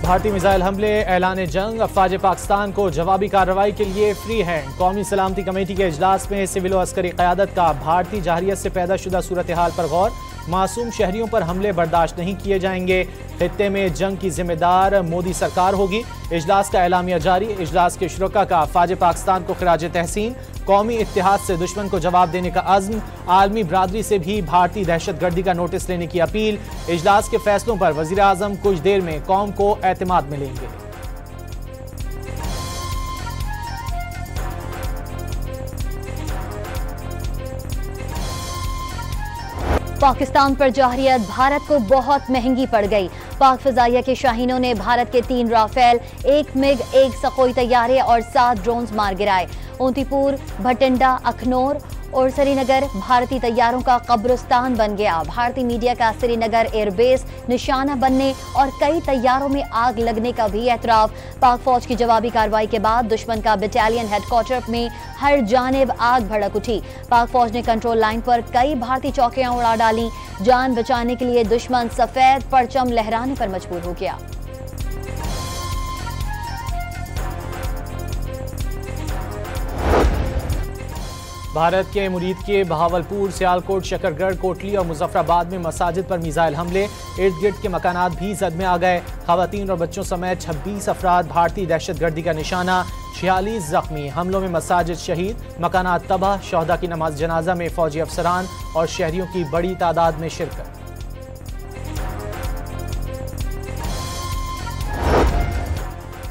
भारतीय मिसाइल हमले, ऐलान जंग, अफवाज पाकिस्तान को जवाबी कार्रवाई के लिए फ्री हैंड। कौमी सलामती कमेटी के इजलास में सिविल और अस्करी क़यादत का भारतीय जाहिरियत से पैदा शुदा सूरत हाल पर गौर। मासूम शहरियों पर हमले बर्दाश्त नहीं किए जाएंगे। खित्ते में जंग की जिम्मेदार मोदी सरकार होगी। इजलास का एलामिया जारी। इजलास के शुरका का अफवाज पाकिस्तान को खिराज तहसीन। कौमी इत्तेहाद से दुश्मन को जवाब देने का अज़्म। आलमी बरादरी से भी भारतीय दहशतगर्दी का नोटिस लेने की अपील। इजलास के फैसलों पर वज़ीर आज़म कुछ देर में कौम को एतमाद मिलेंगे। पाकिस्तान पर जाहिरियत भारत को बहुत महंगी पड़ गई। पाक फ़िज़ाइया के शाहीनों ने भारत के 3 राफेल, 1 मिग, 1 सकोई तैयारे और 7 ड्रोन्स मार गिराए। ऊंतीपुर, भटिंडा, अखनौर और श्रीनगर भारतीय तैयारों का कब्रिस्तान बन गया। भारतीय मीडिया का श्रीनगर एयरबेस निशाना बनने और कई तैयारों में आग लगने का भी एतराफ़। पाक फौज की जवाबी कार्रवाई के बाद दुश्मन का बटालियन हेडक्वार्टर में हर जानिब आग भड़क उठी। पाक फौज ने कंट्रोल लाइन पर कई भारतीय चौकियां उड़ा डाली। जान बचाने के लिए दुश्मन सफेद परचम लहराने पर मजबूर हो गया। भारत के मुरीद के बहावलपुर, सियालकोट, शकरगढ़, कोटली और मुजफ्फराबाद में मसाजिद पर मिसाइल हमले। इर्द गिर्द के मकानात भी जद में आ गए। खवातीन और बच्चों समेत 26 अफराद भारतीय दहशतगर्दी का निशाना। 46 जख्मी। हमलों में मसाजिद शहीद, मकानात तबाह। शहदा की नमाज जनाजा में फौजी अफसरान और शहरियों की बड़ी तादाद में शिरकत।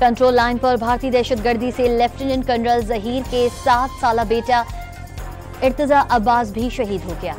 कंट्रोल लाइन पर भारतीय दहशतगर्दी से लेफ्टिनेंट कर्नल जहीर के 7 साला बेटा इर्तजा अब्बास भी शहीद हो गया।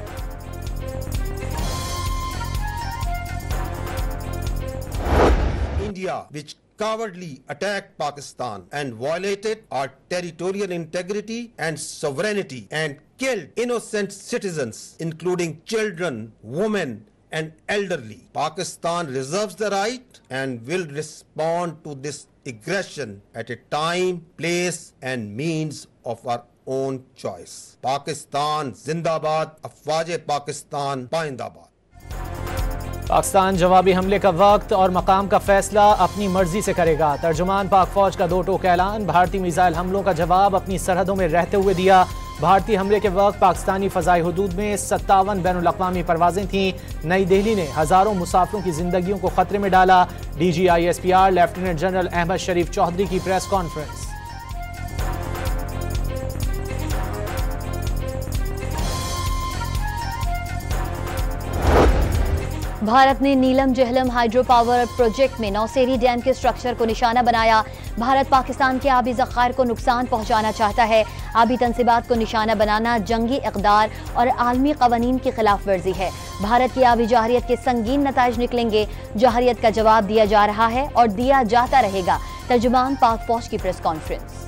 India, which cowardly attacked Pakistan and violated our territorial integrity and sovereignty and killed innocent citizens, including children, women, and elderly. Pakistan reserves the right and will respond to this aggression at a time, place, and means of our own choice. Pakistan जिंदाबाद, अफवाज पाकिस्तान पाइंदाबाद। पाकिस्तान जवाबी हमले का वक्त और मकाम का फैसला अपनी मर्जी से करेगा। तर्जुमान पाक फौज का 2 टोक ऐलान। भारतीय मिसाइल हमलों का जवाब अपनी सरहदों में रहते हुए दिया। भारतीय हमले के वक्त पाकिस्तानी फ़ज़ाई हुदूद में 57 बैनुल-अक़वामी परवाजें थीं। नई दिल्ली ने हज़ारों मुसाफिरों की जिंदगियों को खतरे में डाला। DGISPR लेफ्टिनेंट जनरल अहमद शरीफ चौधरी की प्रेस कॉन्फ्रेंस। भारत ने नीलम जहलम हाइड्रो पावर प्रोजेक्ट में नौसेरी डैम के स्ट्रक्चर को निशाना बनाया। भारत पाकिस्तान के आबी ज़खायर को नुकसान पहुंचाना चाहता है। आबी तनसीबात को निशाना बनाना जंगी इक़दार और आलमी क़वानीन की खिलाफ वर्जी है। भारत की आबी जाहिरियत के संगीन नताइज निकलेंगे। जाहिरियत का जवाब दिया जा रहा है और दिया जाता रहेगा। तर्जुमान पाक फौज की प्रेस कॉन्फ्रेंस।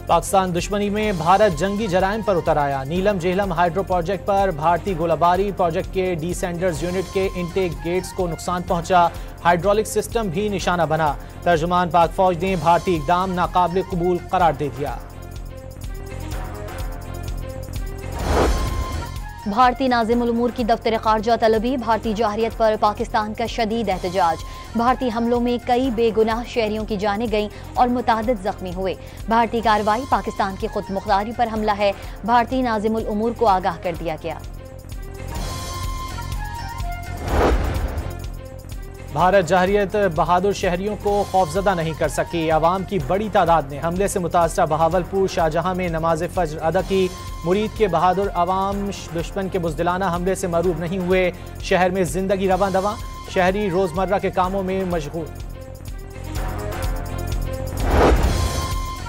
पाकिस्तान दुश्मनी में भारत जंगी जराइम पर उतर आया। नीलम जेहलम हाइड्रो प्रोजेक्ट पर भारतीय गोलाबारी। प्रोजेक्ट के डिसेंडर्स यूनिट के इनटेक गेट्स को नुकसान पहुंचा। हाइड्रोलिक सिस्टम भी निशाना बना। तर्जुमान पाक फौज ने भारतीय इक़दाम नाकाबिल कबूल करार दे दिया। भारतीय नाज़िमुल उमूर की दफ्तर ख़ारजा तलबी। भारतीय जाहिरियत पर पाकिस्तान का शदीद एहतजाज। भारतीय हमलों में कई बेगुनाह शहरियों की जानें गईं और मुतादिद जख्मी हुए। भारतीय कार्रवाई पाकिस्तान की खुद मुख्तारी पर हमला है। भारतीय नाज़िमुल उमूर को आगाह कर दिया गया। भारत जाहिरियत बहादुर शहरियों को खौफजदा नहीं कर सकी। अवाम की बड़ी तादाद ने हमले से मुतासरा बहावलपुर, शाहजहां में नमाज फज्र अदा की। मुरीद के बहादुर अवाम दुश्मन के बुज़दिलाना हमले से मरूब नहीं हुए। शहर में जिंदगी रवां दवां। शहरी रोजमर्रा के कामों में मशगूल।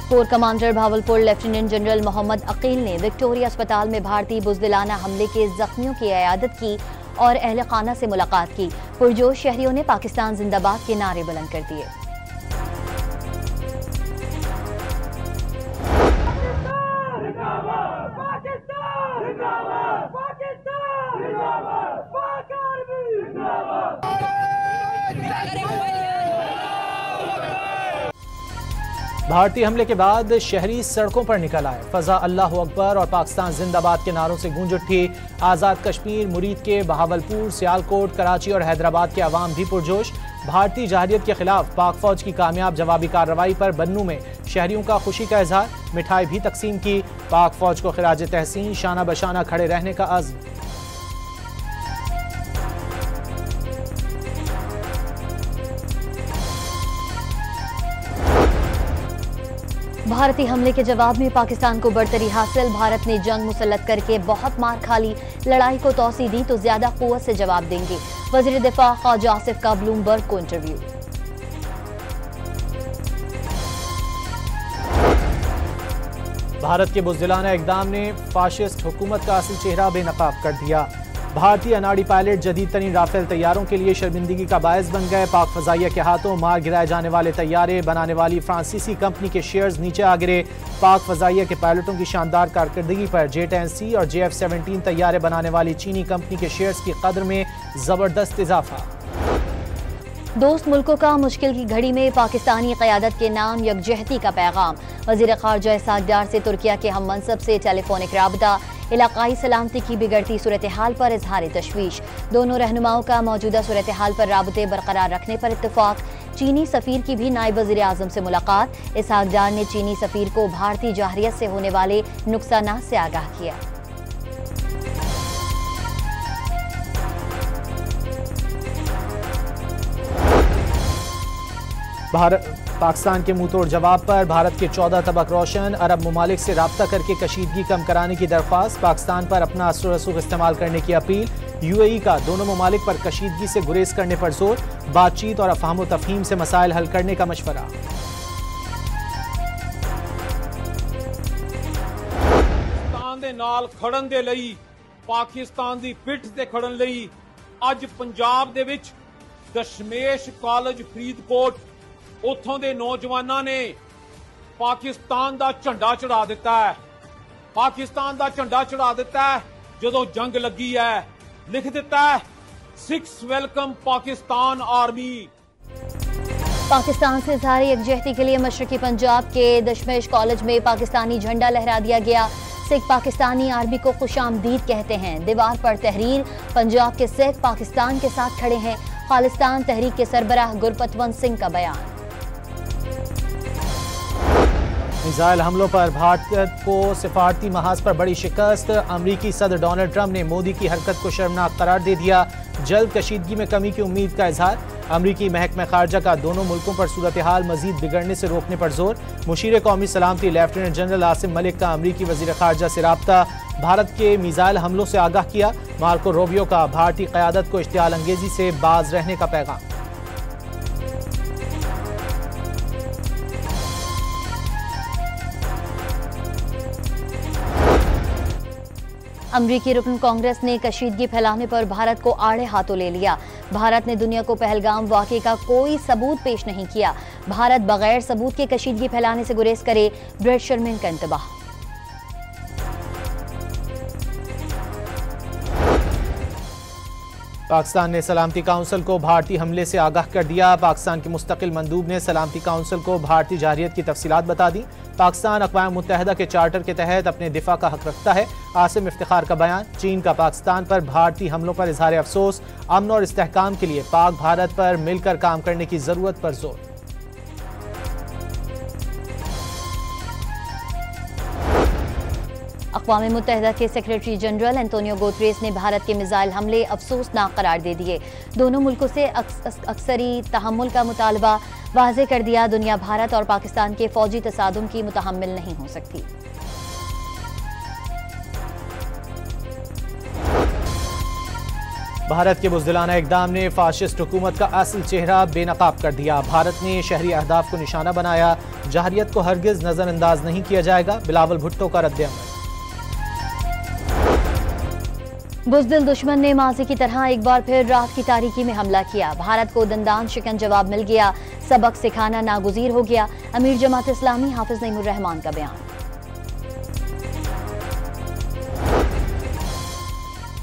Corps commander Bahawalpur lieutenant general Mohammad Aqeel ने विक्टोरिया अस्पताल में भारतीय बुज़दिलाना हमले के जख्मियों की इयादत की और अहले खाना से मुलाकात की। पुरजोश शहरियों ने पाकिस्तान जिंदाबाद के नारे बुलंद कर दिए। भारतीय हमले के बाद शहरी सड़कों पर निकल आए। फजा अल्लाह अकबर और पाकिस्तान जिंदाबाद के नारों से गूंज उठी। आज़ाद कश्मीर, मुरीद के बहावलपुर, सियालकोट, कराची और हैदराबाद के अवाम भी पुरजोश। भारतीय जहरियत के खिलाफ पाक फौज की कामयाब जवाबी कार्रवाई पर बन्नू में शहरियों का खुशी का इजहार। मिठाई भी तकसीम की। पाक फौज को खिराज तहसीन, शाना बशाना खड़े रहने का अज़्म। भारतीय हमले के जवाब में पाकिस्तान को बढ़तरी हासिल। भारत ने जंग मुसल्लत करके बहुत मार खा ली। लड़ाई को तौसी दी तो ज्यादा कुव्वत से जवाब देंगे। वज़ीर दिफा ख्वाजा आसिफ का ब्लूमबर्ग को इंटरव्यू। भारत के बुज़दिलाना इक़दाम ने फाशिस्ट हुकूमत का असल चेहरा बेनकाब कर दिया। भारतीय अनाड़ी पायलट जदीद तरीन राफेल तैयारों के लिए शर्मिंदगी का बायस बन गए। पाक फजाइया के हाथों मार गिराए जाने वाले तैयारे बनाने वाली फ्रांसीसी कंपनी के शेयर्स नीचे आ गिरे। पाक फजाइया के पायलटों की शानदार कारकर्दगी पर J-10C और JF-17 तैयारे बनाने वाली चीनी कंपनी के शेयर्स की कदर में जबरदस्त इजाफा। दोस्त मुल्कों का मुश्किल की घड़ी में पाकिस्तानी क़यादत के नाम यकजहती का पैगाम। वज़ीर ख़ारजा इसहाक़ डार से तुर्किया के हम मनसब से टेलीफोनिक राबता। इलाकाई सलामती की बिगड़ती सूरत हाल पर इजहार तशवीश। दोनों रहनुमाओं का मौजूदा सूरत हाल पर राबते बरकरार रखने पर इत्तफाक। चीनी सफ़ीर की भी नायब वज़ीर आज़म से मुलाकात। इसहाक़ डार ने चीनी सफ़ीर को भारतीय जहरियत से होने वाले नुकसानात से आगाह किया। पाकिस्तान के मुंह तोड़ जवाब पर भारत के 14 तबक रोशन। अरब ममालिक से राब्ता करके कशीदगी कम कराने की दरख्वास्त। पाकिस्तान पर अपना असर रसूख इस्तेमाल करने की अपील। UAE का दोनों ममालिक पर कशीदगी से गुरेज करने पर जोर। बातचीत और अफहाम तफहीम से मसाइल हल करने का मशवरा। पाकिस्तान दे नाल खड़न दे लई, पाकिस्तान दी पिठ ते खड़न लई अज पंजाब दे विच दशमेश कॉलेज फरीदकोट उथों दे नौजवानों ने पाकिस्तान दा झंडा चढ़ा दिता है। पाकिस्तान दा झंडा चढ़ा दिता है। जदों जंग लगी है लिख दिता है 6 वेलकम पाकिस्तान आर्मी। पाकिस्तान से इजहार यकजहती के लिए मशरकी पंजाब के दशमेश कॉलेज में पाकिस्तानी झंडा लहरा दिया गया। सिख पाकिस्तानी आर्मी को खुशामदीद कहते हैं। दीवार पर तहरीर, पंजाब के सिख पाकिस्तान के साथ खड़े हैं। खालिस्तान तहरीक के सरबराह गुरपतवंत सिंह का बयान। मिसाइल हमलों पर भारत को सिफारती महाज पर बड़ी शिकस्त। अमरीकी सदर डोनाल्ड ट्रंप ने मोदी की हरकत को शर्मनाक करार दे दिया। जल्द कशीदगी में कमी की उम्मीद का इजहार। अमरीकी महकमा खारजा का दोनों मुल्कों पर सूरत हाल मजीद बिगड़ने से रोकने पर जोर। मुशीर कौमी सलामती लेफ्टिनेंट जनरल आसिम मलिक का अमरीकी वजीर खारजा से राब्ता। भारत के मिसाइल हमलों से आगाह किया। मार्को रूबियो का भारतीय क़यादत को इश्तियाल अंगेजी से बाज रहने का पैगाम। अमरीकी रुकन कांग्रेस ने कशीदगी फैलाने पर भारत को आड़े हाथों ले लिया। भारत ने दुनिया को पहलगाम वाक़े का कोई सबूत पेश नहीं किया। भारत बगैर सबूत के कशीदगी फैलाने से गुरेज करे, ब्रेट शर्मिन का इंतबाह। पाकिस्तान ने सलामती काउंसिल को भारतीय हमले से आगाह कर दिया। पाकिस्तान के मुस्तकिल मंदूब ने सलामती काउंसिल को भारतीय जहरियत की तफसीलात बता दी। पाकिस्तान अक़वाम मुत्तहिदा के चार्टर के तहत अपने दिफा का हक रखता है। आसिम इफ्तिखार का बयान। चीन का पाकिस्तान पर भारतीय हमलों पर इजहार अफसोस। अमन और इस्तेहकाम के लिए पाक भारत पर मिलकर काम करने की जरूरत पर जोर। अक़वाम मुत्तहिदा के सेक्रेटरी जनरल एंटोनियो गुतेरेस ने भारत के मिसाइल हमले अफसोसनाक करार दे दिए। दोनों मुल्कों से अक्सरी तहम्मुल का मुतालबा वाज़ेह कर दिया। दुनिया भारत और पाकिस्तान के फौजी तसादुम की मुतहम्मिल नहीं हो सकती। भारत के बुज़दिलाना इक़दाम ने फाशिस्ट हुकूमत का असल चेहरा बेनकाब कर दिया। भारत ने शहरी अहदाफ को निशाना बनाया। जहरियत को हरगिज नजरअंदाज नहीं किया जाएगा। बिलावल भुट्टो का रद्द-ए-अमल। बुज़दिल दुश्मन ने माजी की तरह एक बार फिर रात की तारीकी में हमला किया। भारत को दंदान शिकन जवाब मिल गया। सबक सिखाना नागुज़ीर हो गया। अमीर जमात इस्लामी हाफिज नईमुर रहमान का बयान।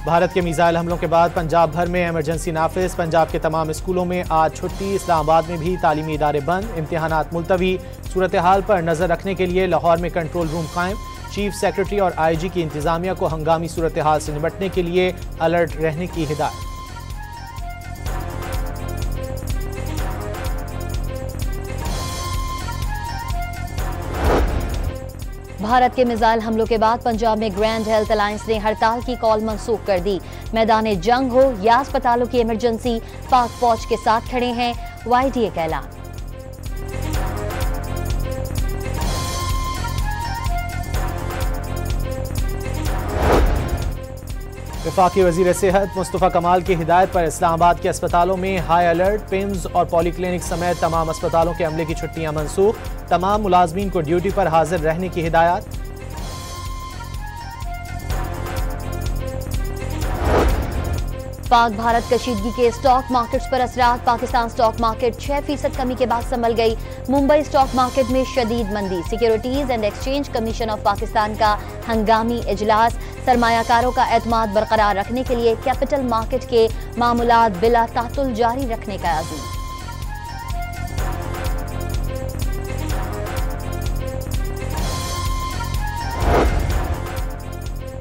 भारत के मिसाइल हमलों के बाद पंजाब भर में इमरजेंसी नाफिज। पंजाब के तमाम स्कूलों में आज छुट्टी। इस्लामाबाद में भी तालीमी इदारे बंद। इम्तिहानात मुलतवी। सूरत हाल पर नजर रखने के लिए लाहौर में कंट्रोल रूम कायम। चीफ सेक्रेटरी और आईजी की इंतजामिया को हंगामी सूरत हाल से निपटने के लिए अलर्ट रहने की हिदायत। भारत के मिसाइल हमलों के बाद पंजाब में ग्रैंड हेल्थ अलायंस ने हड़ताल की कॉल मंसूख कर दी। मैदान जंग हो या अस्पतालों की इमरजेंसी, पाक फौज के साथ खड़े हैं, YDA का ऐलान। वफाकी वजीर सेहत मुस्तफा कमाल की हिदायत पर इस्लामाबाद के अस्पतालों में हाई अलर्ट। पिम्स और पॉलीक्लिनिक समेत तमाम अस्पतालों के अमले की छुट्टियां मनसूख। तमाम मुलाजमीन को ड्यूटी पर हाजिर रहने की हिदायत। पाक भारत कशीदगी के स्टॉक मार्केट्स पर असरात। पाकिस्तान स्टॉक मार्केट 6% कमी के बाद संभल गई। मुंबई स्टॉक मार्केट में शदीद मंदी। Securities and exchange commission of Pakistan का हंगामी इजलास। सरमायाकारों का एतमाद बरकरार रखने के लिए कैपिटल मार्केट के मामूलात बिला तातुल जारी रखने का अज़ीम।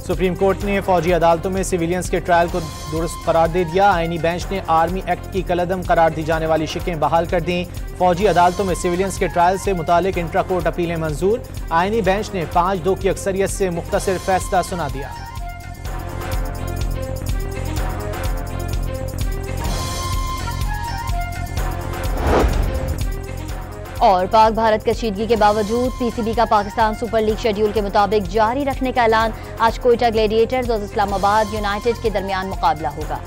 सुप्रीम कोर्ट ने फौजी अदालतों में सिविलियंस के ट्रायल को दुरुस्त करार दे दिया। आईनी बेंच ने आर्मी एक्ट की कलअदम करार दी जाने वाली शिकें बहाल कर दी। फौजी अदालतों में सिविलियंस के ट्रायल से मुतालिक इंट्रा कोर्ट अपीलें मंजूर। आईनी बेंच ने 5-2 की अक्सरियत से मुख्तसर फैसला सुना दिया। और पाक भारत कशीदगी के बावजूद PCB का पाकिस्तान सुपर लीग शेड्यूल के मुताबिक जारी रखने का ऐलान। आज कोयटा ग्लैडिएटर्स और इस्लामाबाद यूनाइटेड के दरमियान मुकाबला होगा।